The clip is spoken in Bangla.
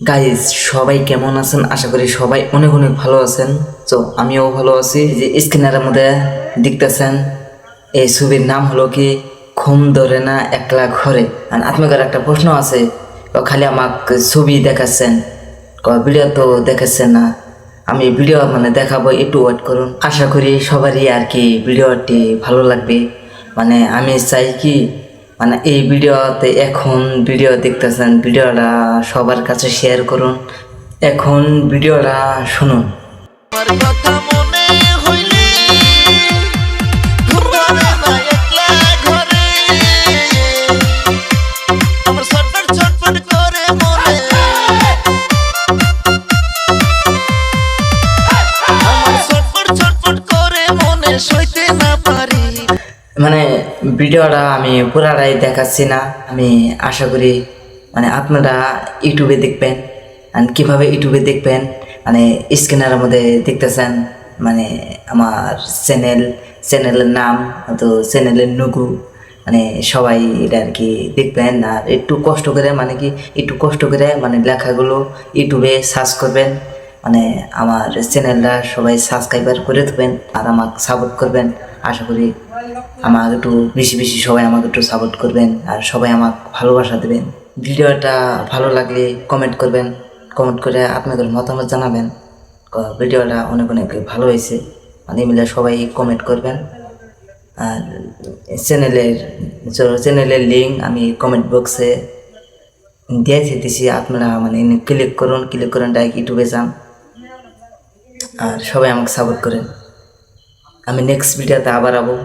গাইজ সবাই কেমন আছেন? আশা করি সবাই অনেক অনেক ভালো আছেন। তো আমিও ভালো আছি। যে স্ক্রিনের মধ্যে দেখতেছেন এই ছবির নাম হলো কি ঘুম ধরে না একলা ঘরে। আর আপনাদের একটা প্রশ্ন আছে, খালি আমাকে ছবি দেখাচ্ছেন, ভিডিও তো দেখাচ্ছেন না। আমি ভিডিও মানে দেখাবো, একটু ওয়েট করুন। আশা করি সবারই আর কি ভিডিওটি ভালো লাগবে। মানে আমি চাই কি, মানে এই ভিডিওতে এখন ভিডিও দেখতেছেন, ভিডিওটা সবার কাছে শেয়ার করুন। এখন ভিডিওটা শুনুন। আমার কথা মনে হইলে ঘুম ধরে না একলা ঘরে। আমার ছটফট ছটফট করে মনে, আমার ছটফট ছটফট করে মনে সইতে না পারি। মানে ভিডিওটা আমি পুরাটাই দেখাচ্ছি না। আমি আশা করি মানে আপনারা ইউটিউবে দেখবেন। আর কীভাবে ইউটিউবে দেখবেন, মানে স্ক্রিনের মধ্যে দেখতেছেন মানে আমার চ্যানেলের নাম, তো চ্যানেলের নুগু, মানে সবাই এটা আর কি দেখবেন। আর একটু কষ্ট করে, মানে কি একটু কষ্ট করে মানে লেখাগুলো ইউটিউবে সার্চ করবেন। মানে আমার চ্যানেলটা সবাই সাবস্ক্রাইবার করে দেবেন আর আমাকে সাপোর্ট করবেন। আশা করি আমাকে একটু বেশি বেশি সবাই আমাকে একটু সাপোর্ট করবেন আর সবাই আমাকে ভালোবাসা দেবেন। ভিডিওটা ভালো লাগলে কমেন্ট করবেন, কমেন্ট করে আপনাদের মতামত জানাবেন। ভিডিওটা অনেক অনেক ভালো হয়েছে, মানে মিলে সবাই কমেন্ট করবেন। আর চ্যানেলের লিঙ্ক আমি কমেন্ট বক্সে দিয়ে দিতেছি। আপনারা মানে ক্লিক করুন ডাইরেক্ট ইউটিউবে যান আর সবাই আমাকে সাপোর্ট করেন। আমি নেক্সট ভিডিওতে আবার আবো।